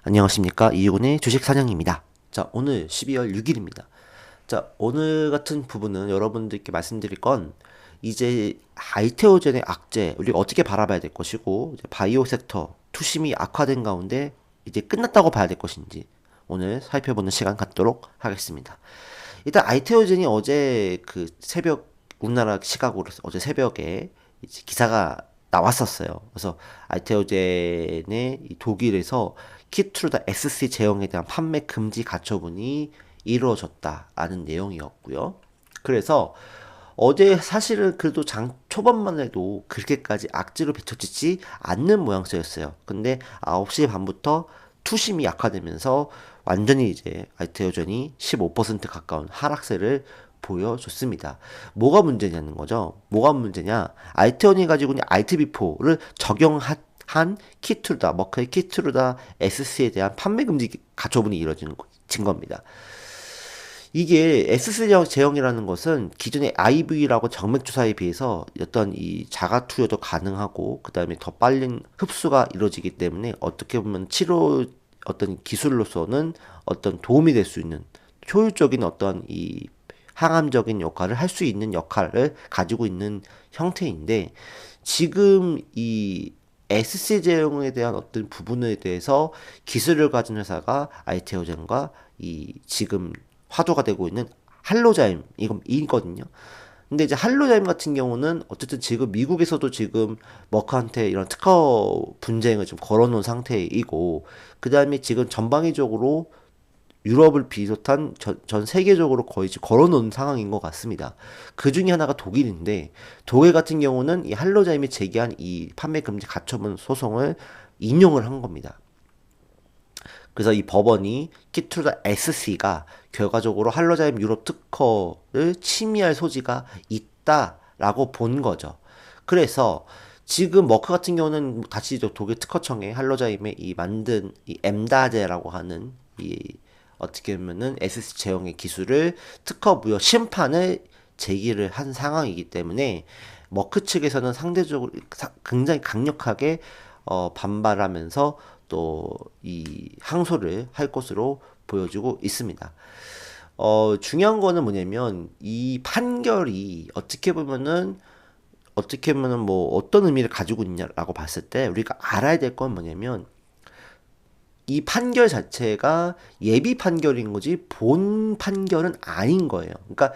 안녕하십니까. 이유군의 주식사냥입니다. 자, 오늘 12월 6일입니다. 자, 오늘 같은 부분은 여러분들께 말씀드릴 건 이제 아이테오젠의 악재, 우리가 어떻게 바라봐야 될 것이고, 이제 바이오 섹터 투심이 악화된 가운데 이제 끝났다고 봐야 될 것인지 오늘 살펴보는 시간 갖도록 하겠습니다. 일단 아이테오젠이 어제 그 새벽 우리나라 시각으로 어제 새벽에 이제 기사가 나왔었어요. 그래서 아이테오젠의 이 독일에서 키트루다 SC 제형에 대한 판매 금지 가처분이 이루어졌다라는 내용이었고요. 그래서 어제 사실은 그래도 장 초반만 해도 그렇게까지 악재로 비춰지지 않는 모양새였어요. 근데 9시 반부터 투심이 약화되면서 완전히 이제 아이테오전이 15% 가까운 하락세를 보여줬습니다. 뭐가 문제냐는 거죠. 뭐가 문제냐? 아이테온이 가지고 있는 RTB4를 적용한 키트루다, 머크의 키트루다 SC에 대한 판매 금지 가처분이 이루어진 겁니다. 이게 S세 제형이라는 것은 기존의 IV라고 정맥 주사에 비해서 어떤 이 자가 투여도 가능하고 그다음에 더 빠른 흡수가 이루어지기 때문에 어떻게 보면 치료 어떤 기술로서는 어떤 도움이 될 수 있는 효율적인 어떤 이 항암적인 역할을 할 수 있는 역할을 가지고 있는 형태인데 지금 이 SC 제형에 대한 어떤 부분에 대해서 기술을 가진 회사가 아이테오젠과 이 지금 화두가 되고 있는 할로자임 이거든요. 근데 이제 할로자임 같은 경우는 어쨌든 지금 미국에서도 지금 머크한테 이런 특허 분쟁을 좀 걸어놓은 상태이고 그 다음에 지금 전방위적으로 유럽을 비롯한 전 세계적으로 거의 지금 걸어놓은 상황인 것 같습니다. 그 중에 하나가 독일인데 독일 같은 경우는 이 할로자임이 제기한 이 판매 금지 가처분 소송을 인용을 한 겁니다. 그래서 이 법원이 키트루다 SC가 결과적으로 할로자임 유럽 특허를 침해할 소지가 있다라고 본 거죠. 그래서 지금 머크 같은 경우는 다시 독일 특허청에 할로자임의 이 만든 이 엠다제라고 하는 이 어떻게 보면은 SC 제형의 기술을 특허 무효 심판을 제기를 한 상황이기 때문에 머크 측에서는 상대적으로 굉장히 강력하게 반발하면서 또 이 항소를 할 것으로 보여지고 있습니다. 중요한 거는 뭐냐면 이 판결이 어떻게 보면은 뭐 어떤 의미를 가지고 있냐라고 봤을 때 우리가 알아야 될 건 뭐냐면 이 판결 자체가 예비 판결인 거지 본 판결은 아닌 거예요. 그러니까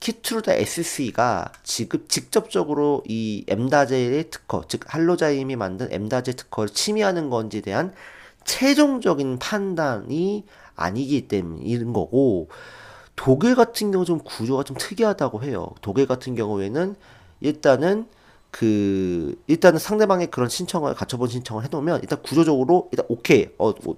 키트루다 SC가 지금 직접적으로 이 엠다제의 특허, 즉 할로자임이 만든 엠다제 특허를 침해하는 건지에 대한 최종적인 판단이 아니기 때문인 거고 독일 같은 경우 좀 구조가 좀 특이하다고 해요. 독일 같은 경우에는 일단은 일단은 상대방의 그런 신청을 가처분 신청을 해놓으면 일단 구조적으로 일단 오케이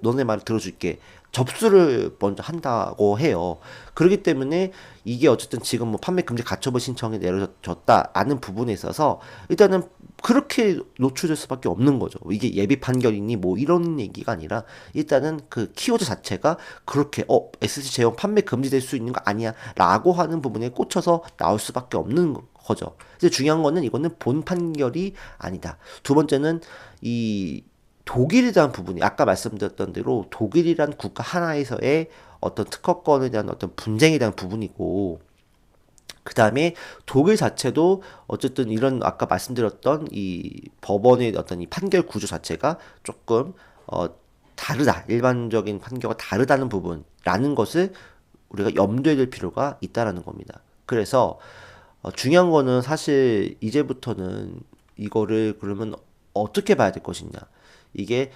너네 말을 들어줄게 접수를 먼저 한다고 해요. 그렇기 때문에 이게 어쨌든 지금 뭐 판매 금지 가처분 신청이 내려졌다라는 부분에 있어서 일단은 그렇게 노출될 수밖에 없는 거죠. 이게 예비 판결이니 뭐 이런 얘기가 아니라 일단은 그 키워드 자체가 그렇게 SC 제형 판매 금지될 수 있는 거 아니야라고 하는 부분에 꽂혀서 나올 수밖에 없는 거죠. 근데 중요한 거는 이거는 본 판결이 아니다. 두 번째는 이 독일에 대한 부분이 아까 말씀드렸던 대로 독일이란 국가 하나에서의 어떤 특허권에 대한 어떤 분쟁에 대한 부분이고 그 다음에 독일 자체도 어쨌든 이런 아까 말씀드렸던 이 법원의 어떤 이 판결 구조 자체가 조금 다르다. 일반적인 판결과 다르다는 부분라는 것을 우리가 염두에 둘 필요가 있다라는 겁니다. 그래서 중요한 거는 사실 이제부터는 이거를 그러면 어떻게 봐야 될 것이냐. 이게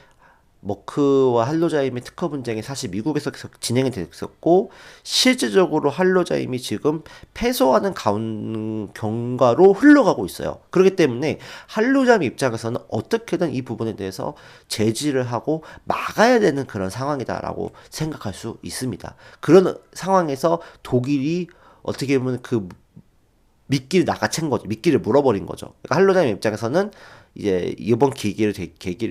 머크와 할로자임의 특허 분쟁이 사실 미국에서 계속 진행이 됐었고 실질적으로 할로자임이 지금 패소하는 경과로 흘러가고 있어요. 그렇기 때문에 할로자임 입장에서는 어떻게든 이 부분에 대해서 제지를 하고 막아야 되는 그런 상황이다라고 생각할 수 있습니다. 그런 상황에서 독일이 어떻게 보면 그 미끼를 낚아챈 거죠. 미끼를 물어버린 거죠. 그러니까 할로자임 입장에서는 이제 이번 계기로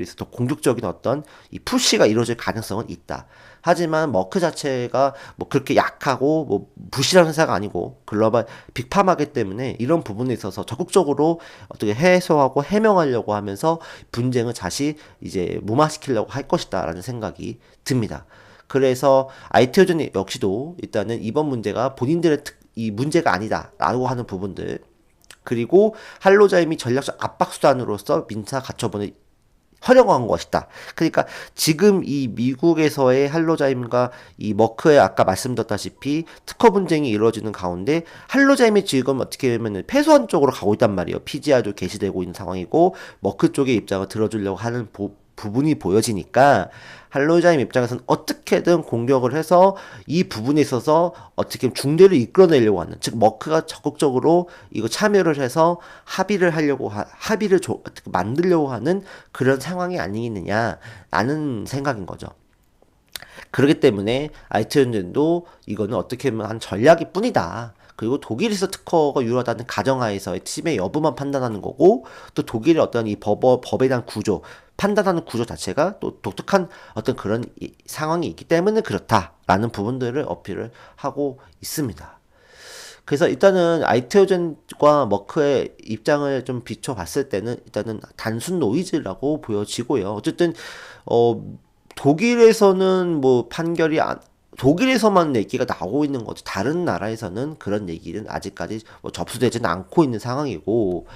해서 더 공격적인 어떤 이 푸시가 이루어질 가능성은 있다. 하지만 머크 자체가 뭐 그렇게 약하고 뭐 부실한 회사가 아니고 글로벌 빅파마기 때문에 이런 부분에 있어서 적극적으로 어떻게 해소하고 해명하려고 하면서 분쟁을 다시 이제 무마시키려고 할 것이다라는 생각이 듭니다. 그래서 아이티오전 역시도 일단은 이번 문제가 본인들의 이 문제가 아니다라고 하는 부분들, 그리고 할로자임이 전략적 압박 수단으로서 민사 가처분을 활용한 것이다. 그러니까 지금 이 미국에서의 할로자임과 이 머크의 아까 말씀드렸다시피 특허 분쟁이 이루어지는 가운데 할로자임이 지금 어떻게 보면 패소한 쪽으로 가고 있단 말이에요. PGR도 게시되고 있는 상황이고 머크 쪽의 입장을 들어주려고 하는 부분이 보여지니까 할로자임 입장에서는 어떻게든 공격을 해서 이 부분에 있어서 어떻게 중대를 이끌어내려고 하는, 즉 머크가 적극적으로 이거 참여를 해서 합의를 어떻게 만들려고 하는 그런 상황이 아니겠느냐라는 생각인 거죠. 그렇기 때문에 아이티전도 이거는 어떻게 보면 한 전략일 뿐이다. 그리고 독일에서 특허가 유효하다는 가정하에서의 팀의 여부만 판단하는 거고, 또 독일의 어떤 이 법에 대한 구조, 판단하는 구조 자체가 또 독특한 어떤 그런 상황이 있기 때문에 그렇다라는 부분들을 어필을 하고 있습니다. 그래서 일단은 아이테오젠과 머크의 입장을 좀 비춰봤을 때는 일단은 단순 노이즈라고 보여지고요. 어쨌든 어 독일에서는 뭐 독일에서만 얘기가 나오고 있는 거지 다른 나라에서는 그런 얘기는 아직까지 뭐 접수되지는 않고 있는 상황이고,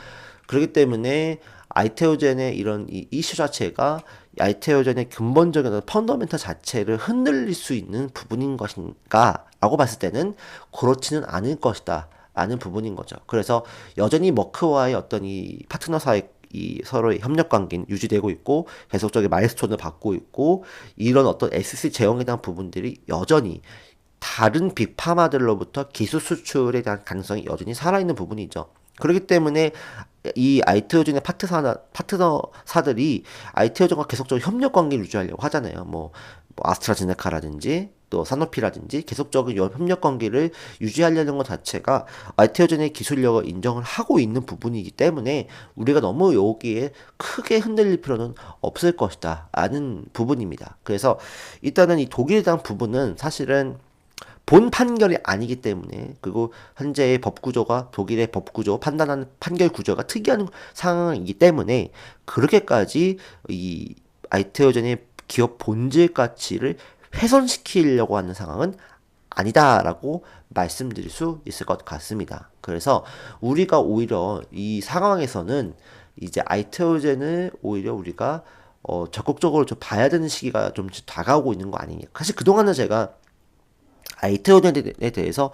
그렇기 때문에 아이테오젠의 이런 이 이슈 자체가 아이테오젠의 근본적인 어떤 펀더멘탈 자체를 흔들릴 수 있는 부분인 것인가 라고 봤을 때는 그렇지는 않을 것이다 라는 부분인 거죠. 그래서 여전히 머크와의 어떤 이 파트너 사이 이 서로의 협력 관계는 유지되고 있고 계속적인 마일스톤을 받고 있고, 이런 어떤 SC 제형에 대한 부분들이 여전히 다른 빅파마들로부터 기술 수출에 대한 가능성이 여전히 살아있는 부분이죠. 그렇기 때문에 이 아이티오전의 파트너사들이 아이티오전과 계속적으로 협력 관계를 유지하려고 하잖아요. 뭐 아스트라제네카라든지 또 사노피라든지 계속적인 협력 관계를 유지하려는 것 자체가 아이티오전의 기술력을 인정을 하고 있는 부분이기 때문에 우리가 너무 여기에 크게 흔들릴 필요는 없을 것이다 라는 부분입니다. 그래서 일단은 이 독일에 대한 부분은 사실은 본 판결이 아니기 때문에, 그리고 현재의 법구조가 독일의 법구조 판단하는 판결 구조가 특이한 상황이기 때문에 그렇게까지 이 아이테오전의 기업 본질 가치를 훼손시키려고 하는 상황은 아니다라고 말씀드릴 수 있을 것 같습니다. 그래서 우리가 오히려 이 상황에서는 이제 아이테오젠을 오히려 우리가 적극적으로 좀 봐야 되는 시기가 좀 다가오고 있는 거 아니냐. 사실 그동안은 제가 아이테오젠에 대해서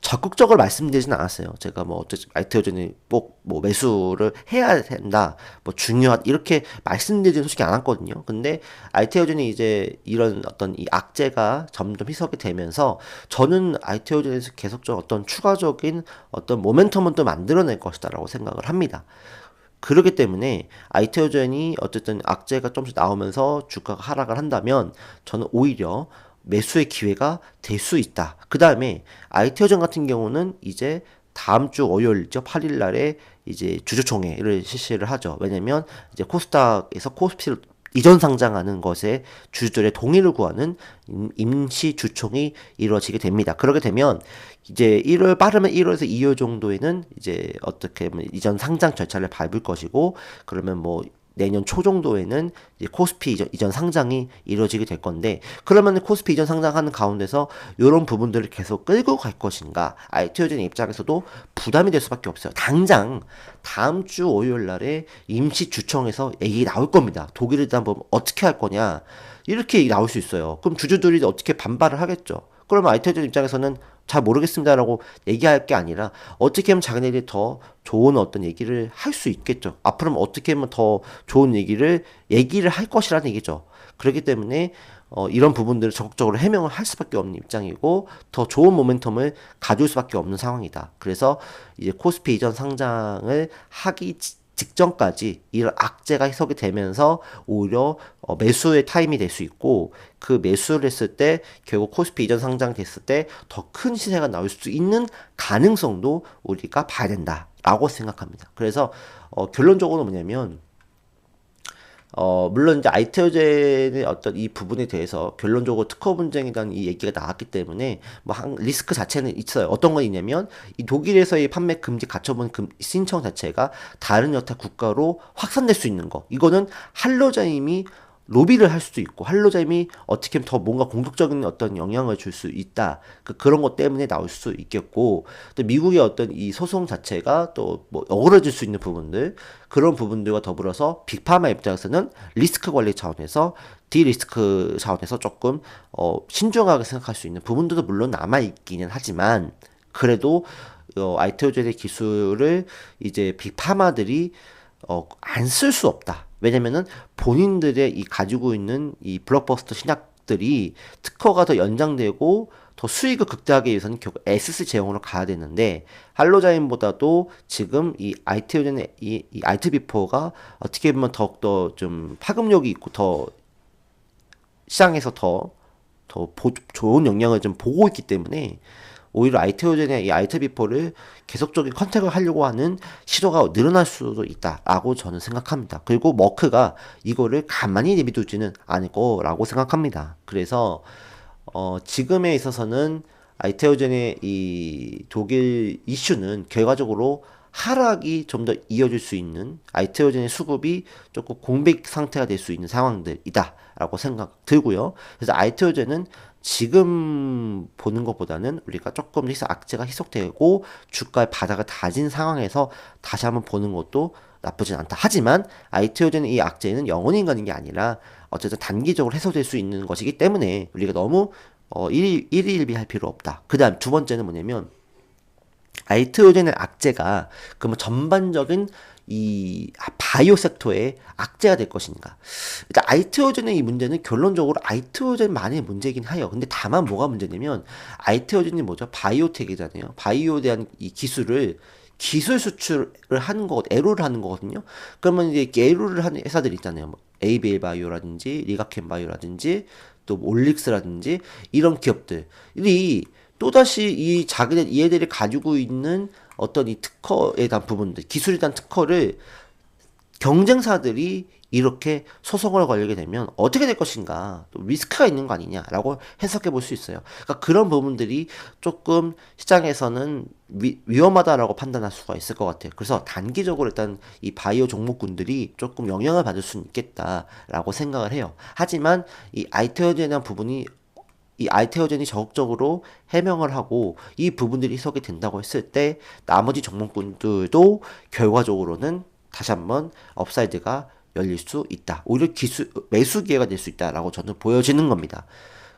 적극적으로 말씀드리진 않았어요. 제가 뭐 어쨌든 아이테오젠이 꼭 뭐 매수를 해야 된다, 뭐 중요하다 이렇게 말씀드리진 솔직히 않았거든요. 근데 아이테오젠이 이제 이런 어떤 이 악재가 점점 희석이 되면서 저는 아이테오젠에서 계속적으로 어떤 추가적인 어떤 모멘텀은 또 만들어낼 것이다라고 생각을 합니다. 그렇기 때문에 아이테오젠이 어쨌든 악재가 조금씩 나오면서 주가가 하락을 한다면 저는 오히려 매수의 기회가 될 수 있다. 그 다음에 아이테오전 같은 경우는 이제 다음 주 월요일죠. 8일 날에 이제 주주총회를 실시를 하죠. 왜냐면 이제 코스닥에서 코스피를 이전 상장하는 것에 주주들의 동의를 구하는 임시 주총이 이루어지게 됩니다. 그렇게 되면 이제 빠르면 1월에서 2월 정도에는 이제 어떻게 보면 이전 상장 절차를 밟을 것이고, 그러면 뭐 내년 초 정도에는 이제 코스피 이전 상장이 이루어지게 될 건데, 그러면 코스피 이전 상장하는 가운데서 이런 부분들을 계속 끌고 갈 것인가, 아이티오젠 입장에서도 부담이 될 수밖에 없어요. 당장 다음 주 월요일 날에 임시 주총에서 얘기 나올 겁니다. 독일에 대한 법 어떻게 할 거냐 이렇게 얘기 나올 수 있어요. 그럼 주주들이 어떻게 반발을 하겠죠. 그러면 아이티오젠 입장에서는 잘 모르겠습니다라고 얘기할 게 아니라 어떻게 하면 자기네들이 더 좋은 어떤 얘기를 할 수 있겠죠. 앞으로는 어떻게 하면 더 좋은 얘기를 할 것이라는 얘기죠. 그렇기 때문에 이런 부분들을 적극적으로 해명을 할 수밖에 없는 입장이고, 더 좋은 모멘텀을 가져올 수밖에 없는 상황이다. 그래서 이제 코스피 이전 상장을 하기 직전까지 이런 악재가 해석이 되면서 오히려 매수의 타임이 될 수 있고, 그 매수를 했을 때 결국 코스피 이전 상장 됐을 때 더 큰 시세가 나올 수 있는 가능성도 우리가 봐야 된다라고 생각합니다. 그래서 결론적으로 뭐냐면 물론 이제 아이테오젠의 어떤 이 부분에 대해서 결론적으로 특허 분쟁에 대한 이 얘기가 나왔기 때문에 뭐 리스크 자체는 있어요. 어떤 거 있냐면 이 독일에서의 판매 금지 가처분 신청 자체가 다른 여타 국가로 확산될 수 있는 거. 이거는 할로자임이 로비를 할 수도 있고 할로자임이 어떻게 하면 더 뭔가 공격적인 어떤 영향을 줄 수 있다. 그런 것 때문에 나올 수 있겠고 또 미국의 어떤 이 소송 자체가 또 뭐 어그러질 수 있는 부분들 그런 부분들과 더불어서 빅파마 입장에서는 리스크 관리 차원에서 디리스크 차원에서 조금 신중하게 생각할 수 있는 부분들도 물론 남아 있기는 하지만 그래도 아이테오젠의 기술을 이제 빅파마들이 안 쓸 수 없다. 왜냐면은 본인들의 이 가지고 있는 이 블록버스터 신약들이 특허가 더 연장되고 더 수익을 극대화하기 위해서는 결국 SC 제형으로 가야 되는데 할로자임보다도 지금 이 아이테오젠의 이 아이트비포가 어떻게 보면 더욱더 좀 파급력이 있고 더 시장에서 더 좋은 영향을 좀 보고 있기 때문에 오히려 아이테오젠의 이 아이트비포를 계속적인 컨택을 하려고 하는 시도가 늘어날 수도 있다라고 저는 생각합니다. 그리고 머크가 이거를 가만히 내비두지는 않을 거라고 생각합니다. 그래서 지금에 있어서는 아이테오젠의 이 독일 이슈는 결과적으로 하락이 좀 더 이어질 수 있는 아이테오젠의 수급이 조금 공백 상태가 될 수 있는 상황들이다라고 생각 들고요. 그래서 아이테오젠은 지금 보는 것보다는 우리가 조금 더 악재가 희석되고 주가의 바닥을 다진 상황에서 다시 한번 보는 것도 나쁘진 않다. 하지만 아이테오젠의 이 악재는 영원히 가는 게 아니라 어쨌든 단기적으로 해소될 수 있는 것이기 때문에 우리가 너무 일희일비할 필요 없다. 그 다음 두 번째는 뭐냐면 아이테오젠의 악재가 그러면 전반적인 이 바이오 섹터의 악재가 될 것인가? 일단 아이테오젠의 이 문제는 결론적으로 아이테오젠만의 문제이긴 해요. 근데 다만 뭐가 문제냐면 아이테오젠이 뭐죠? 바이오텍이잖아요. 바이오에 대한 이 기술 수출을 하는 거거든요. 에로를 하는 거거든요. 그러면 이제 에로를 하는 회사들 있잖아요. 뭐 ABL 바이오라든지 리가켄 바이오라든지 또 올릭스라든지 이런 기업들이 또다시 이 얘들이 가지고 있는 어떤 이 특허에 대한 부분들, 기술에 대한 특허를 경쟁사들이 이렇게 소송을 걸리게 되면 어떻게 될 것인가, 또 리스크가 있는 거 아니냐라고 해석해 볼 수 있어요. 그러니까 그런 부분들이 조금 시장에서는 위험하다라고 판단할 수가 있을 것 같아요. 그래서 단기적으로 일단 이 바이오 종목군들이 조금 영향을 받을 수는 있겠다라고 생각을 해요. 하지만 이 아이테오젠에 대한 부분이 이 아이테오젠이 적극적으로 해명을 하고 이 부분들이 해석이 된다고 했을 때 나머지 종목군들도 결과적으로는 다시 한번 업사이드가 열릴 수 있다. 오히려 매수 기회가 될 수 있다라고 저는 보여지는 겁니다.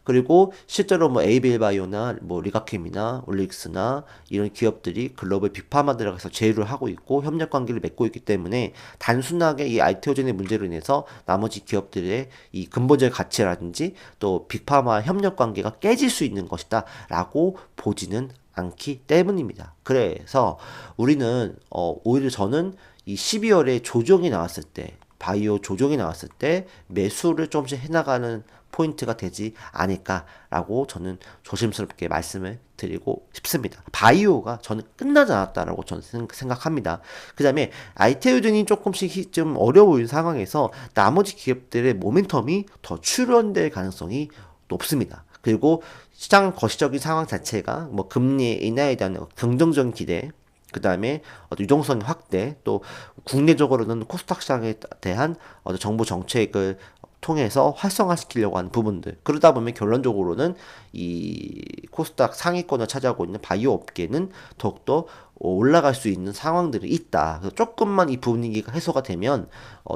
그리고 실제로 뭐 에이빌바이오나 뭐 리가캠이나 올릭스나 이런 기업들이 글로벌 빅파마 들어가서 제휴를 하고 있고 협력 관계를 맺고 있기 때문에 단순하게 이 아이테오젠의 문제로 인해서 나머지 기업들의 이 근본적 가치라든지 또 빅파마 협력 관계가 깨질 수 있는 것이다라고 보지는 않기 때문입니다. 그래서 우리는 오히려 저는 이 12월에 조정이 나왔을 때 바이오 조정이 나왔을 때 매수를 조금씩 해나가는 포인트가 되지 않을까라고 저는 조심스럽게 말씀을 드리고 싶습니다. 바이오가 저는 끝나지 않았다라고 저는 생각합니다. 그 다음에 아이테오젠이 조금씩 좀 어려워 보이는 상황에서 나머지 기업들의 모멘텀이 더 출현될 가능성이 높습니다. 그리고 시장 거시적인 상황 자체가 뭐 금리 인하에 대한 긍정적인 기대, 그 다음에 유동성 확대, 또 국내적으로는 코스닥 시장에 대한 정부 정책을 통해서 활성화시키려고 하는 부분들. 그러다 보면 결론적으로는 이 코스닥 상위권을 차지하고 있는 바이오 업계는 더욱더 올라갈 수 있는 상황들이 있다. 그래서 조금만 이 분위기가 해소가 되면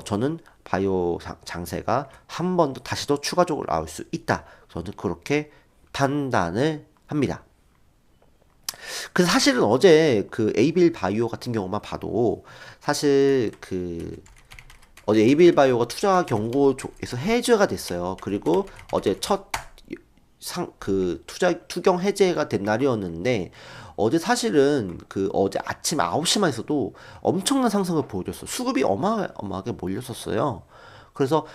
저는 바이오 장세가 한 번 더 다시 더 추가적으로 나올 수 있다. 저는 그렇게 판단을 합니다. 그래서 사실은 어제 그 에이빌 바이오 같은 경우만 봐도 사실 어제 에이빌 바이오가 투자 경고에서 해제가 됐어요. 그리고 어제 첫 투경 해제가 된 날이었는데 어제 사실은 어제 아침 9시만 있어도 엄청난 상승을 보여줬어요. 수급이 어마어마하게 몰렸었어요. 그래서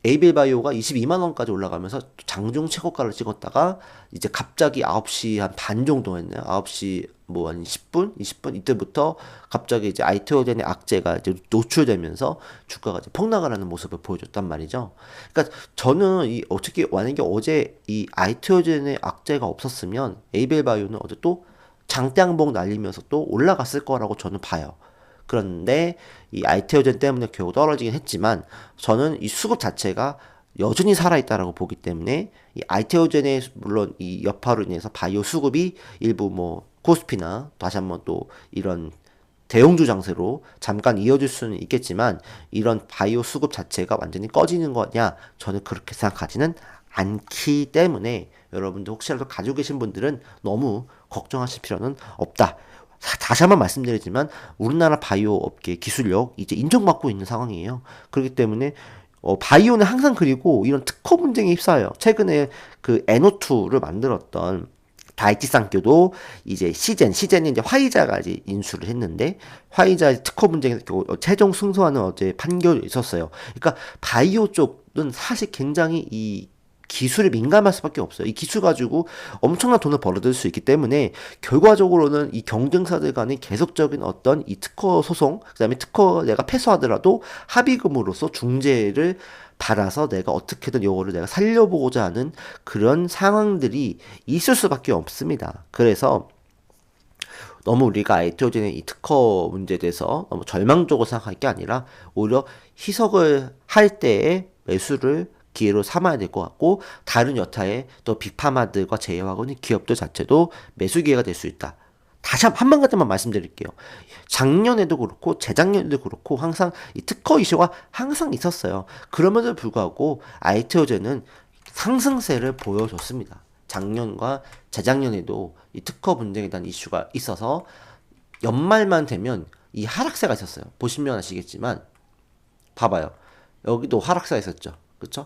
에이빌 바이오가 22만 원까지 올라가면서 장중 최고가를 찍었다가 이제 갑자기 9시 한 반 정도 했네요. 9시 뭐 한 10분, 20분 이때부터 갑자기 이제 아이테오젠의 악재가 이제 노출되면서 주가가 이제 폭락을 하는 모습을 보여줬단 말이죠. 그러니까 저는 이 어떻게 만약에 어제 이 아이테오젠의 악재가 없었으면 에이빌 바이오는 어제 또 장대항복 날리면서 또 올라갔을 거라고 저는 봐요. 그런데 이 아이테오젠 때문에 결국 떨어지긴 했지만 저는 이 수급 자체가 여전히 살아있다라고 보기 때문에 이 아이테오젠의 물론 이 여파로 인해서 바이오 수급이 일부 뭐 코스피나 다시 한번 또 이런 대형주 장세로 잠깐 이어질 수는 있겠지만 이런 바이오 수급 자체가 완전히 꺼지는 거냐 저는 그렇게 생각하지는 않기 때문에 여러분들 혹시라도 가지고 계신 분들은 너무 걱정하실 필요는 없다. 다시 한번 말씀드리지만 우리나라 바이오 업계 기술력 이제 인정받고 있는 상황이에요. 그렇기 때문에 바이오는 항상 그리고 이런 특허 분쟁에 휩싸여요. 최근에 그 NO2를 만들었던 다이치 산교도 이제 시젠이 이제 화이자가 이제 인수를 했는데 화이자 특허 분쟁에서 최종 승소하는 어제 판결이 있었어요. 그러니까 바이오 쪽은 사실 굉장히 이 기술에 민감할 수밖에 없어요. 이 기술 가지고 엄청난 돈을 벌어들일 수 있기 때문에 결과적으로는 이 경쟁사들 간의 계속적인 어떤 이 특허 소송, 그다음에 특허 내가 패소하더라도 합의금으로서 중재를 받아서 내가 어떻게든 요거를 내가 살려보고자 하는 그런 상황들이 있을 수밖에 없습니다. 그래서 너무 우리가 아이테오젠의 이 특허 문제에 대해서 너무 절망적으로 생각할 게 아니라 오히려 희석을 할 때에 매수를 기회로 삼아야 될 것 같고 다른 여타의 또 빅파마들과 제휴하고 있는 기업들 자체도 매수 기회가 될 수 있다. 다시 한 가지만 말씀드릴게요. 작년에도 그렇고 재작년에도 그렇고 항상 이 특허 이슈가 항상 있었어요. 그럼에도 불구하고 아이테오젠은 상승세를 보여줬습니다. 작년과 재작년에도 이 특허 분쟁에 대한 이슈가 있어서 연말만 되면 이 하락세가 있었어요. 보시면 아시겠지만 봐봐요. 여기도 하락세가 있었죠. 그쵸?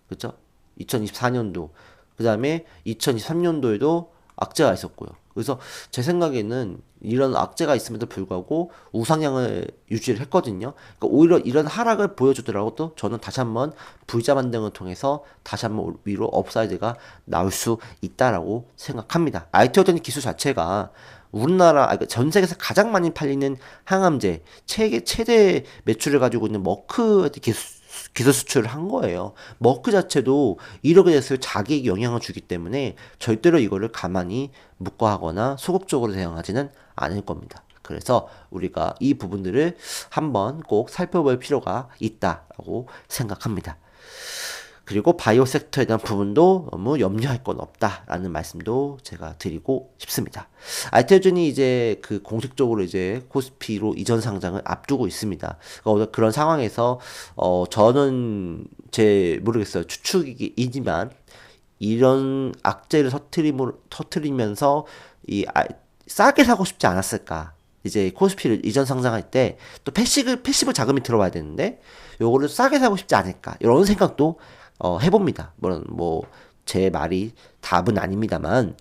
그쵸? 2024년도 그 다음에 2023년도에도 악재가 있었고요. 그래서 제 생각에는 이런 악재가 있음에도 불구하고 우상향을 유지를 했거든요. 그러니까 오히려 이런 하락을 보여주더라도 또 저는 다시 한번 V자 반등을 통해서 다시 한번 위로 업사이드가 나올 수 있다라고 생각합니다. 아이테오젠 기술 자체가 우리나라 전 세계에서 가장 많이 팔리는 항암제 최대 매출을 가지고 있는 머크 기술 수출을 한 거예요. 머크 자체도 이렇게 됐을 자기에게 영향을 주기 때문에 절대로 이거를 가만히 묵과하거나 소극적으로 대응하지는 않을 겁니다. 그래서 우리가 이 부분들을 한번 꼭 살펴볼 필요가 있다라고 생각합니다. 그리고 바이오 섹터에 대한 부분도 너무 염려할 건 없다라는 말씀도 제가 드리고 싶습니다. 아이테오젠이 이제 그 공식적으로 이제 코스피로 이전 상장을 앞두고 있습니다. 그러니까 그런 상황에서 저는 모르겠어요. 추측이지만 이런 악재를 터트리면서 싸게 사고 싶지 않았을까? 이제 코스피를 이전 상장할 때 또 패시브 자금이 들어와야 되는데 요거를 싸게 사고 싶지 않을까? 이런 생각도 해봅니다. 물론 제 말이 답은 아닙니다만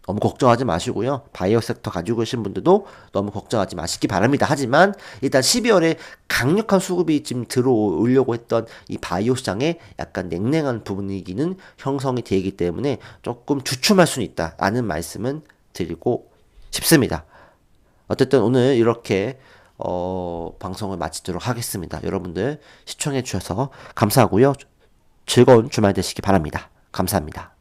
너무 걱정하지 마시고요. 바이오 섹터 가지고 계신 분들도 너무 걱정하지 마시기 바랍니다. 하지만 일단 12월에 강력한 수급이 지금 들어오려고 했던 이 바이오 시장에 약간 냉랭한 분위기는 형성이 되기 때문에 조금 주춤할 수는 있다라는 말씀은 드리고 싶습니다. 어쨌든 오늘 이렇게 방송을 마치도록 하겠습니다. 여러분들 시청해 주셔서 감사하고요. 즐거운 주말 되시기 바랍니다. 감사합니다.